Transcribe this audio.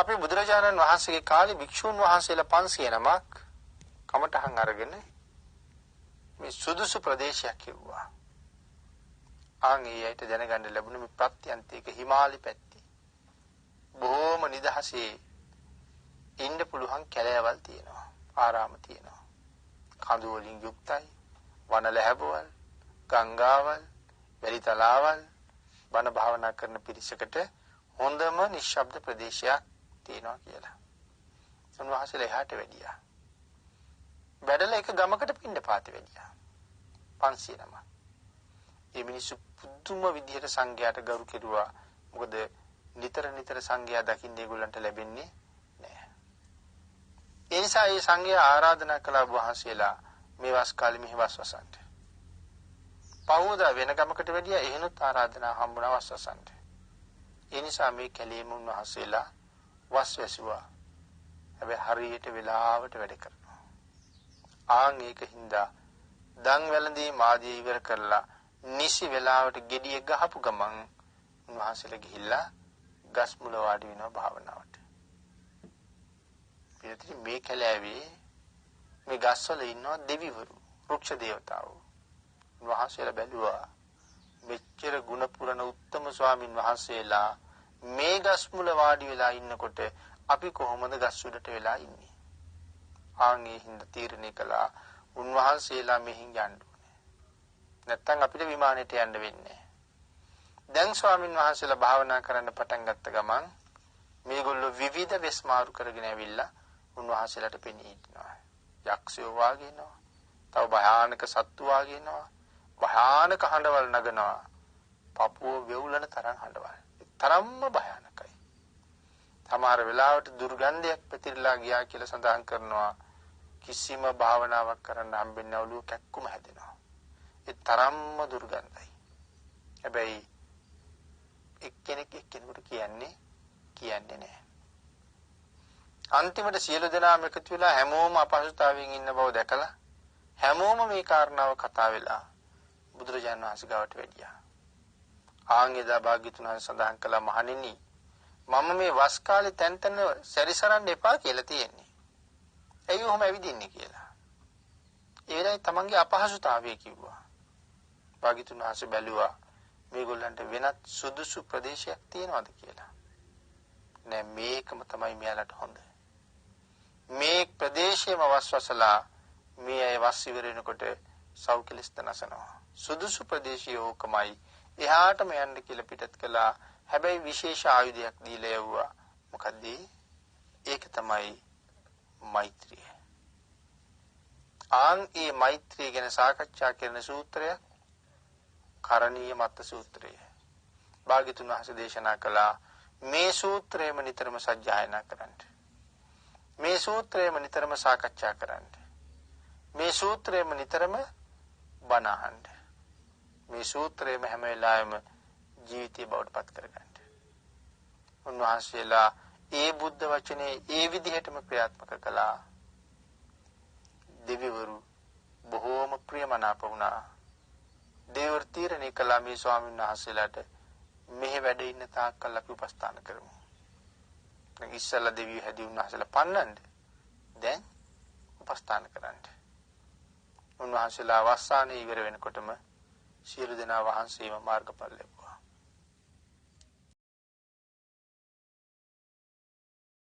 අපේ බුදුරජාණන් වහන්සේගේ කාලේ භික්ෂුන් වහන්සේලා 500 නමක් කමටහන් අරගෙන මේ සුදුසු ප්‍රදේශයක් කිව්වා. ආන්ගේයට දැනගන්න ලැබුණ මේ ප්‍රත්‍යන්තයක හිමාලි පැත්තේ බොහොම නිදහසේ ඉන්න පුළුවන් කැලෑවල් තියෙනවා. ආරාම තියෙනවා. කඳු වලින් යුක්තයි. වන ලැබවල්, ගංගාවල්, වැලි තලාවල් බණ භාවනා කරන පිරිසකට හොඳම නිශ්ශබ්ද ප්‍රදේශයක් තියෙනවා කියලා. උන්වහන්සේලා එහාට වැඩියා. වැඩලා එක ගමකට පින්නපාතේ වැඩියා. 500 නම. ඒ මිනිස්සු පුදුම විදිහට සංඝයාට ගරු කෙරුවා. මොකද නිතර සංඝයා දකින්න ඒගොල්ලන්ට ලැබෙන්නේ නැහැ. ඒ නිසා ඒ සංඝයා ආරාධනා කළා වහන්සේලා මේ වස් කාලෙ මෙහි වස්වසන්ට. පහුවදා වෙන ගමකට වැඩියා එහෙනුත් ආරාධනා හම්බුණා වස්වසන්ට. ඒ නිසා මේ කැලේම උන්වහන්සේලා වස් වැසුවා. හැබැයි හරියට වෙලාවට වැඩ කරනවා. ආන් ඒකින්ද දන් වැළඳී මාදී ඉවර කරලා නිසි වෙලාවට gediye ගහපු ගමන් උන්වහන්සේලා ගිහිල්ලා ගස් මුල වාඩි වෙනවා භාවනාවට. පිළිතුරු මේ කැලෑවේ මේ ගස්වල ඉන්නවා දෙවිවරු, වෘක්ෂ දේවතාවෝ. උන්වහන්සේලා බැලුවා මෙච්චර ගුණ පුරන උත්තම ස්වාමින් වහන්සේලා මේ ගස් මුල වාඩි වෙලා ඉන්නකොට අපි කොහොමද ගස් උඩට වෙලා ඉන්නේ? ආන්ගේ හිඳ තීරණය කළා උන්වහන්සේලා මෙහින් යන්න ඕනේ. නැත්තම් අපිට විමානෙට යන්න වෙන්නේ. දැන් ස්වාමින් වහන්සේලා භාවනා කරන්න පටන් ගත්ත ගමන් මේගොල්ලෝ විවිධ වෙස්මාරු කරගෙන ඇවිල්ලා උන්වහන්සේලාට පෙනී හිටිනවා. යක්ෂයෝ වාගේ ඉන්නවා. තව භයානක සත්තු වාගේ ඉන්නවා. භයානක හඬවල් නගනවා. පපුව වෙවුලන තරම් හඬවල්. තරම්ම භයානකයි. සමහර වෙලාවට දුර්ගන්ධයක් පැතිරලා ගියා කියලා සඳහන් කරනවා. කිසිම භාවනාවක් කරන්න හම්බෙන්නේ නැහැ, ඔළුව කැක්කුම හැදෙනවා. ඒ තරම්ම දුර්ගන්ධයි. හැබැයි එක්කෙනෙකුට කියන්නේ නැහැ. අන්තිමට සියලු දෙනාම එකතු වෙලා හැමෝම අපහසුතාවයෙන් ඉන්න බව දැකලා හැමෝම මේ කාරණාව කතා වෙලා බුදුරජාණන් වහන්සේ ගාවට වැඩියා. ආංගෙදා භාග්‍යතුන් වහන්සේ සඳහන් කළා මහණෙනි මම මේ වස් කාලේ තැන් සැරිසරන්න එපා කියලා තියෙන්නේ. ඇයි ඔහොම ඇවිදින්නේ කියලා. ඒ වෙලාවේ තමන්ගේ අපහසුතාවය කිව්වා. භාග්‍යතුන් වහන්සේ බැලුවා මේගොල්ලන්ට වෙනත් සුදුසු ප්‍රදේශයක් තියෙනවද කියලා. නෑ මේකම තමයි මෙයාලට හොඳ. මේ ප්‍රදේශයේම වස්වසලා මේ අය වස් ඉවර වෙනකොට සෞඛ්‍යලිස්ත නැසනවා. සුදුසු ප්‍රදේශය ඕකමයි. එහාටම යන්න කියලා පිටත් කළා. හැබැයි විශේෂ ආයුධයක් දීලා යවුවා. මොකද්ද? ඒක තමයි මෛත්‍රිය. ඒ මෛත්‍රිය ගැන සාකච්ඡා කරන සූත්‍රය කරණීය මත්ත සූත්‍රය. භාග්‍යතුන් වහන්සේ දේශනා කළා මේ සූත්‍රයම නිතරම සජ්ජායනා කරන්න. මේ සූත්‍රයම නිතරම සාකච්ඡා කරන්න. මේ සූත්‍රයම නිතරම බණ අහන්න. මේ සූත්‍රයම හැම වෙලාවෙම ජීවිතය බවට පත් කරගන්න. උන්වහන්සේලා ඒ බුද්ධ වචනේ ඒ විදිහටම ක්‍රියාත්මක කළා. දෙවිවරු බොහෝම ප්‍රියමනාප වුණා. දෙවිවරු තීරණය කළා මේ ස්වාමීන් වහන්සේලාට මෙහෙ වැඩ ඉන්න තාක්කල් අපි උපස්ථාන කරමු. දැන් ඉස්සල්ලා දෙවියෝ හැදී උන්වහන්සේලා පන්නන්න. දැන් උපස්ථාන කරන්න. උන්වහන්සේලා අවසානයේ ඉවර වෙනකොටම සියලු දෙනා වහන්සේම මාර්ගඵල ලැබුවා.